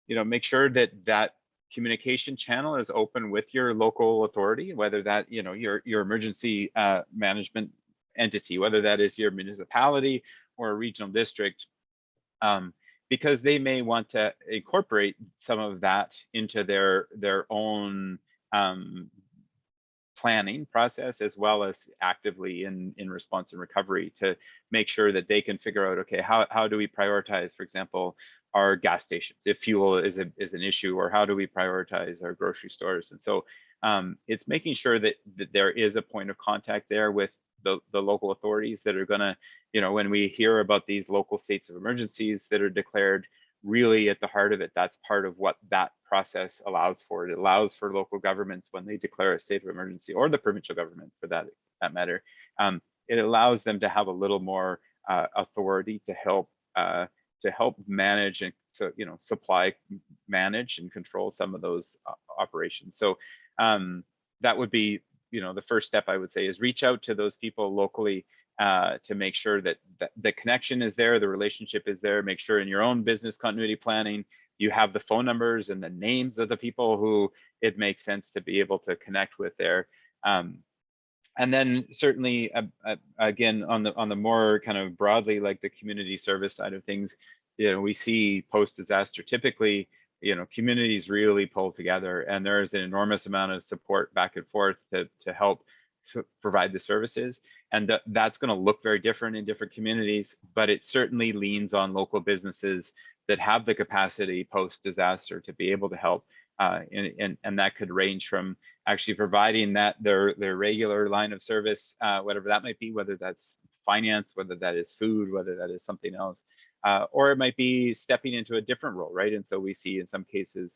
make sure that communication channel is open with your local authority, whether that your emergency management entity, whether that is your municipality or a regional district, because they may want to incorporate some of that into their own planning process, as well as actively in response and recovery, to make sure that they can figure out, okay, how do we prioritize, for example, our gas stations if fuel is an issue, or how do we prioritize our grocery stores? And so it's making sure that there is a point of contact there with the local authorities that are gonna, when we hear about these local states of emergencies that are declared, really at the heart of it, that's part of what that process allows for. It allows for local governments, when they declare a state of emergency, or the provincial government for that matter, it allows them to have a little more authority to help manage and supply, manage and control some of those operations. So that would be the first step, I would say, is reach out to those people locally to make sure that the connection is there, the relationship is there. Make sure in your own business continuity planning, you have the phone numbers and the names of the people who it makes sense to be able to connect with there. And then certainly, again, on the more kind of broadly, like the community service side of things, we see post-disaster typically, communities really pull together, and there's an enormous amount of support back and forth to help provide the services. And that's going to look very different in different communities, but it certainly leans on local businesses that have the capacity post-disaster to be able to help. And that could range from actually providing their regular line of service, whatever that might be, whether that's finance, whether that is food, whether that is something else, or it might be stepping into a different role, right? And so we see in some cases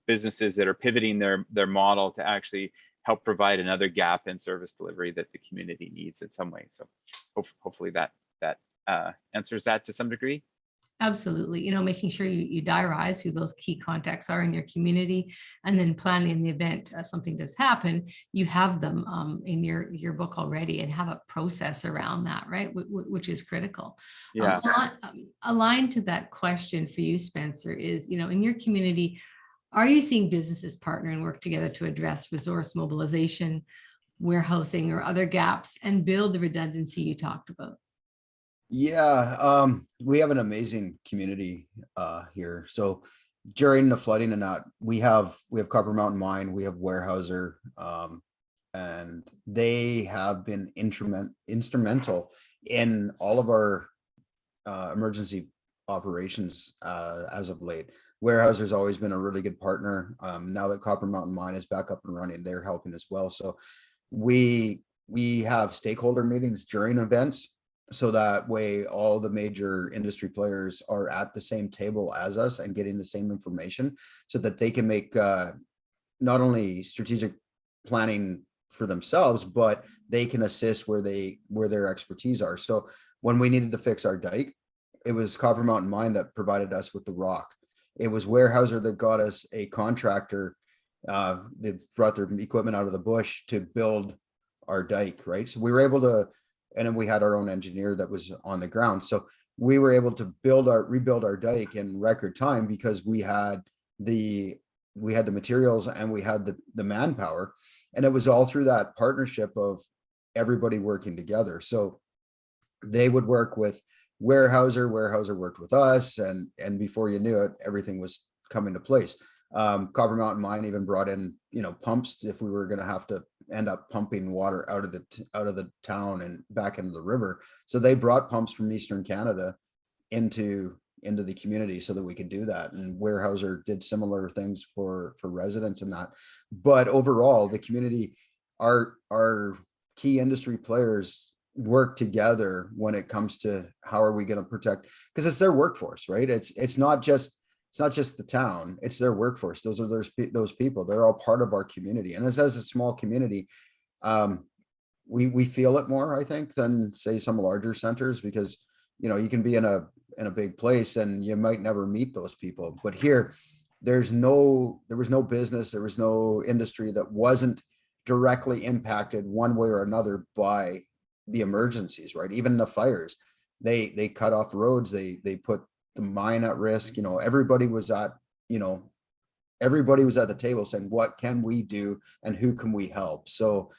businesses that are pivoting their model to actually help provide another gap in service delivery that the community needs in some way. So hopefully that answers that to some degree. Absolutely. Making sure you diarize who those key contacts are in your community, and then planning in the event something does happen, you have them in your book already and have a process around that, right? Which is critical. Yeah. Aligned to that question for you, Spencer, is, in your community, are you seeing businesses partner and work together to address resource mobilization, warehousing, or other gaps and build the redundancy you talked about? Yeah, we have an amazing community here. So during the flooding and that, we have Copper Mountain Mine, we have Warehouser, and they have been instrumental in all of our emergency operations as of late. Warehouser's always been a really good partner. Now that Copper Mountain Mine is back up and running, they're helping as well. So we have stakeholder meetings during events, so that way all the major industry players are at the same table as us and getting the same information, so that they can make not only strategic planning for themselves, but they can assist where their expertise are. So when we needed to fix our dike, it was Copper Mountain Mine that provided us with the rock. It was Warehouser that got us a contractor. They brought their equipment out of the bush to build our dike, right? So we were able to, and then we had our own engineer that was on the ground. So we were able to rebuild our dike in record time because we had the materials and we had the manpower, and it was all through that partnership of everybody working together. So they would work with Warehouser worked with us, and before you knew it, everything was coming to place. Copper Mountain Mine even brought in, pumps if we were going to have to end up pumping water out of the town and back into the river. So they brought pumps from Eastern Canada into the community so that we could do that. And Warehouser did similar things for residents and that. But overall, the community, our key industry players work together when it comes to how are we going to protect, because it's their workforce, right? It's not just the town, it's their workforce. Those are those people. They're all part of our community. And as a small community, we feel it more, I think, than say some larger centers, because you can be in a big place and you might never meet those people. But here, there was no business, there was no industry that wasn't directly impacted one way or another by the emergencies, right? Even the fires, they cut off roads, they put the mine at risk. Everybody was at the table saying, what can we do and who can we help? So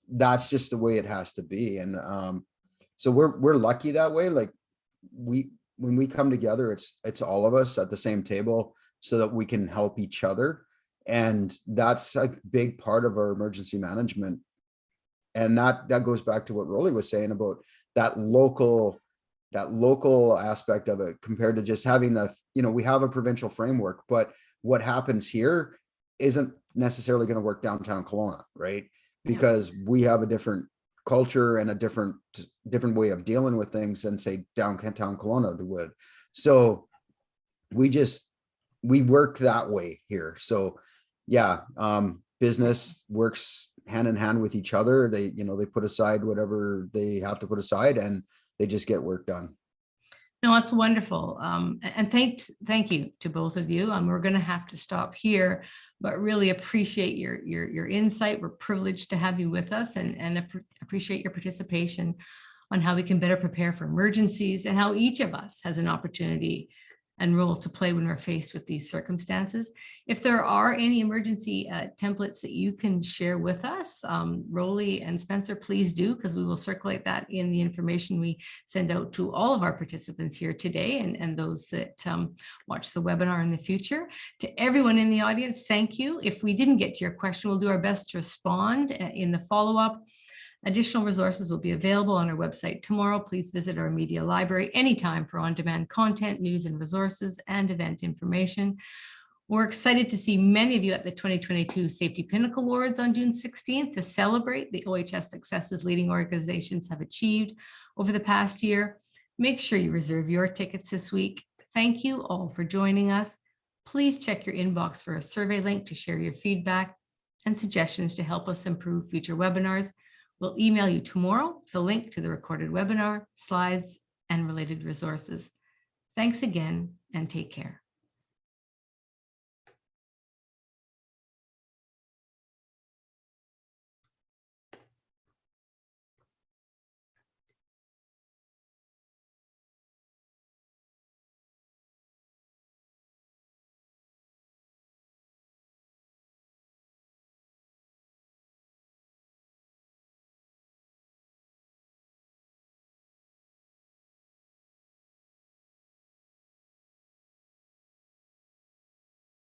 that's just the way it has to be. And so we're lucky that way. Like when we come together, it's all of us at the same table so that we can help each other. And that's a big part of our emergency management. And that goes back to what Rolly was saying about that local aspect of it, compared to just having we have a provincial framework, but what happens here isn't necessarily going to work downtown Kelowna, right? Because we have a different culture and a different way of dealing with things than say downtown Kelowna would. So we work that way here. So yeah, business works hand in hand with each other. They put aside whatever they have to put aside and they just get work done. No, that's wonderful. And thank you to both of you. We're going to have to stop here, but really appreciate your insight. We're privileged to have you with us, and appreciate your participation on how we can better prepare for emergencies and how each of us has an opportunity and role to play when we're faced with these circumstances. If there are any emergency templates that you can share with us, Rolly and Spencer, please do, because we will circulate that in the information we send out to all of our participants here today and those that watch the webinar in the future. To everyone in the audience, thank you. If we didn't get to your question, we'll do our best to respond in the follow-up. Additional resources will be available on our website tomorrow. Please visit our media library anytime for on-demand content, news and resources, and event information. We're excited to see many of you at the 2022 Safety Pinnacle Awards on June 16th to celebrate the OHS successes leading organizations have achieved over the past year. Make sure you reserve your tickets this week. Thank you all for joining us. Please check your inbox for a survey link to share your feedback and suggestions to help us improve future webinars. We'll email you tomorrow with a link to the recorded webinar, slides, and related resources. Thanks again, and take care.